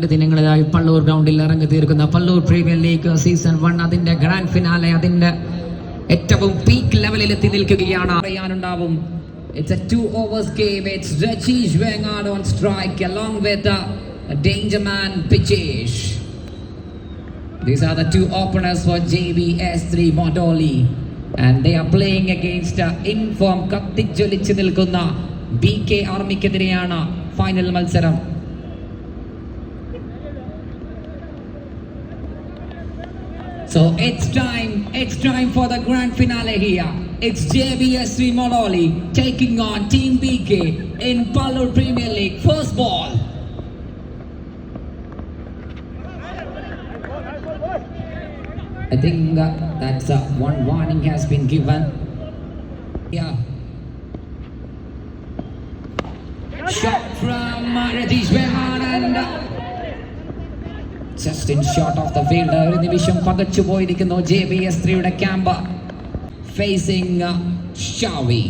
2 ദിനങ്ങളിലായി പള്ളൂർ ഗ്രൗണ്ടിൽ ഇറങ്ങി തീർക്കുന്ന പള്ളൂർ പ്രീമിയർ ലീഗ് സീസൺ 1 അതിന്റെ ഗ്രാൻഡ് ഫിനാലെ അതിന്റെ ഏറ്റവും പീക്ക് ലെവലിൽ എത്തി നിൽക്കുകയാണ്. അറിയാനുണ്ടാവും. It's a 2 overs game. It's Rajesh Wengad on strike along with danger man Bijesh. These are the 2 openers for JBS3 Modoli and they are playing against inform കത്തിജ്വലിച്ചു നിൽക്കുന്ന BK ആർമിക്കെതിരെയാണ് final മത്സരം. So it's time for the grand finale here. It's JBS3 Modoli taking on Team BK in Pallur Premier League. First ball. I think that's one warning has been given. Yeah. Shot from Rajesh Wengad and just in short of the field. ഒരു നിമിഷം പകച്ചു പോയിരിക്കുന്നു JBS3യുടെ camp. Facing Shawi.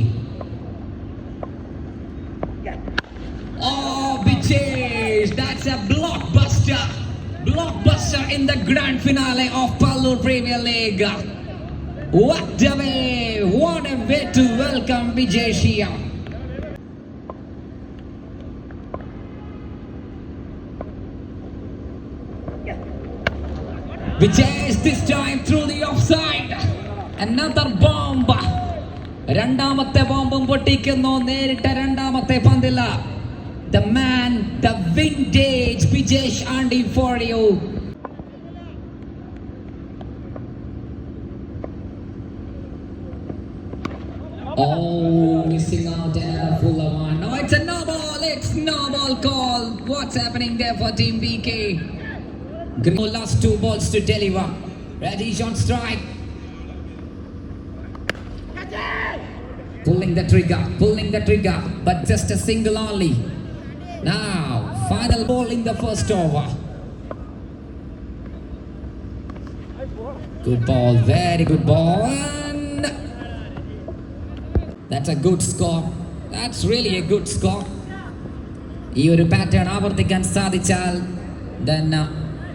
Oh, Bijesh, that's a blockbuster in the grand finale of Pallur Premier League. What a way to welcome Bijesh here. Bijesh this time through the offside. Another bomb. രണ്ടാമത്തെ ബോംബും പൊട്ടിക്കുന്നു. നേരിട്ട രണ്ടാമത്തെ പന്തില്ല. The man, the vintage Bijesh Andy for you. Oh, missing out another fuller one. No, it's a no ball. It's no ball call. What's happening there for Team BK? Last 2 balls to deliver. Rajesh on strike. Pulling the trigger, but just a single only. Now, final ball in the first over. Good ball, very good ball. And that's a good score. That's really a good score. ഈ ഒരു pattern ആവർത്തിക്കാൻ സാധിച്ചാൽ then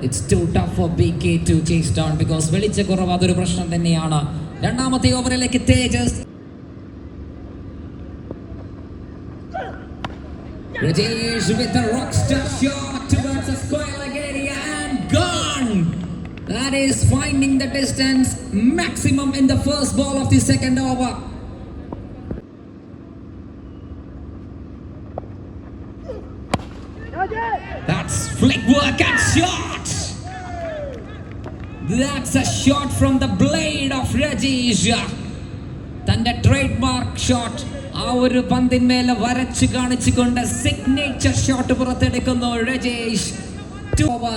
it's too tough for BK to chase down because വെളിച്ചക്കുറവ് അതൊരു പ്രശ്നം തന്നെയാണ്. രണ്ടാമത്തെ ഓവറിലേക്ക് തേജസ്. Rajesh with a rockstar shot towards the square leg area and gone. That is finding the distance maximum in the first ball of the second over. That's flick work and shot. That's a shot from the blade of Rajesh. Tanda trademark shot. ആ ഒരു പന്തിന്മേലെ വരച്ച് കാണിച്ചുകൊണ്ട് signature shot പുറത്തെടുക്കുന്നു Rajesh. 2 over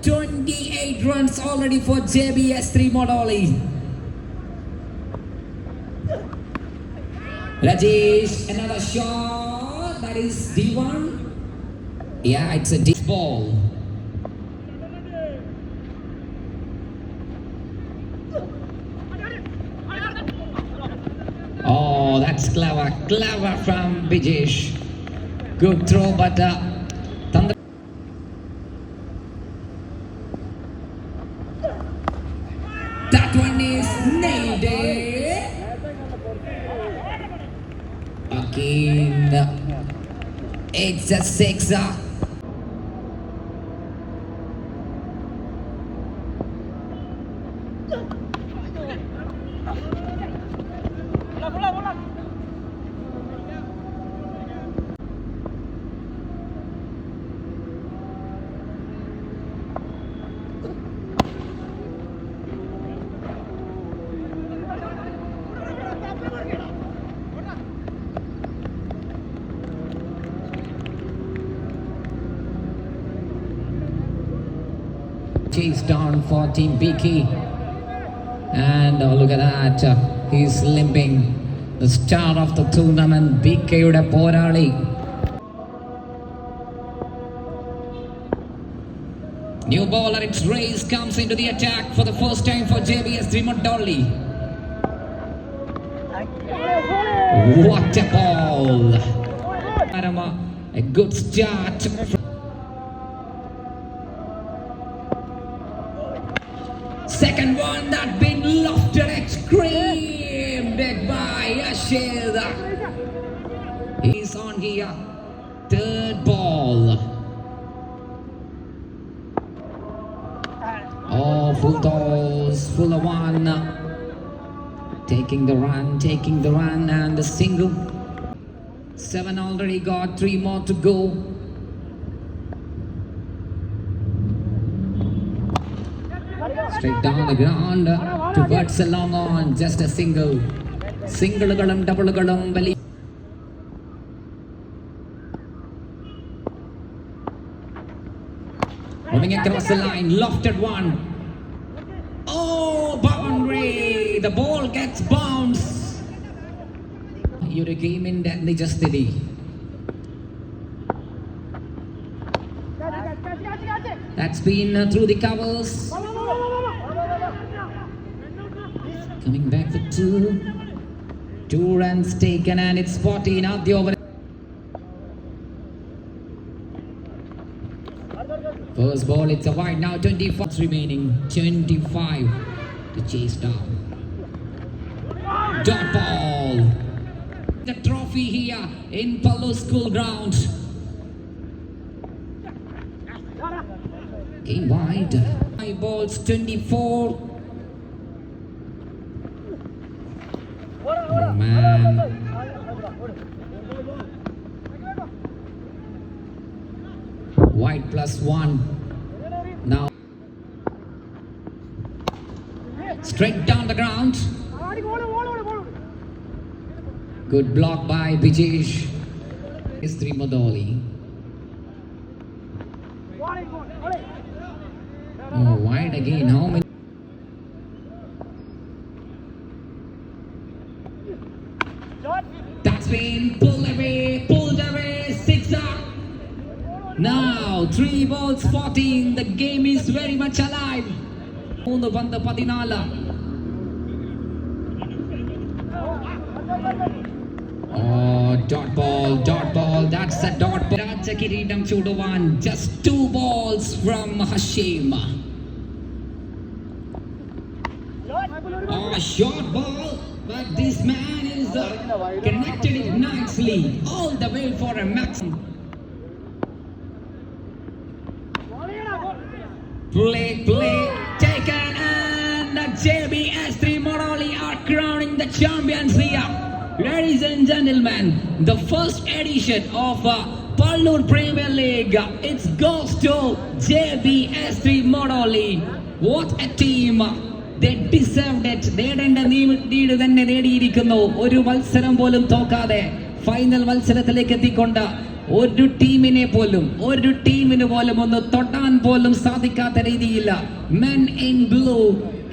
28 runs already for JBS3 Modoli. Rajesh, another shot. That is D1. Yeah, it's a deep ball. Oh, that's clever from Bijesh. Good throw, but that one is nailed. Again, it's a 6. Chase down for Team BK. And look at that. He's limping. The star of the tournament, BK-യുടെ പോരാളി. New bowler, it's Race comes into the attack for the first time for JBS3 Modoli. What a ball! A good start. Second one that been lofted and screamed at by Ashid. He's on here. Third ball. Oh, full toss, full of one. Taking the run and the single. 7 already got, 3 more to go. Straight down the ground towards a long on, just a single. Single-കളും double-കളും വലിയ. Running across the line, lofted one. Oh, boundary! The ball gets bounced. ഈ ഒരു ഗെയിമിന്റെ നിജസ്ഥിതി. That's been through the covers. Coming back for 2 runs taken and it's 14 out the over. First ball, it's a wide now, 25 remaining, 25 to chase down. Dot ball. The trophy here in Pallu School ground. Game wide. 5 balls, 24. Oh man. Wide +1. Now straight down the ground. Good block by Bijesh. Is 3 Modoli. Oh, wide again. How many? That's been pulled away. 6 up. Now 3 balls, 14. The game is very much alive. 3 പന്ത് 14. Oh, dot ball. That's a dot ball. Rajakiridam Chuduvan. Just 2 balls from Hashim. Oh, short ball. But this man is connected it nicely. All the way for a maximum. Play. Taken and the JBS3 Morali are crowning the champions here. Ladies and gentlemen, the first edition of Pallur Premier League, it goes to JBS3 Morali. What a team! They deserved it. നേടേണ്ട നീട് തന്നെ നേടിയിരിക്കുന്നു. ഒരു മത്സരം പോലും തോക്കാതെ final മത്സരത്തിലേക്ക് എത്തിക്കൊണ്ട് ഒരു ടീമിന് പോലും ഒന്ന് തൊട്ടാൻ പോലും സാധിക്കാത്ത രീതിയില്ല. Men in blue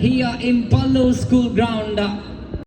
here in Pallu School ground.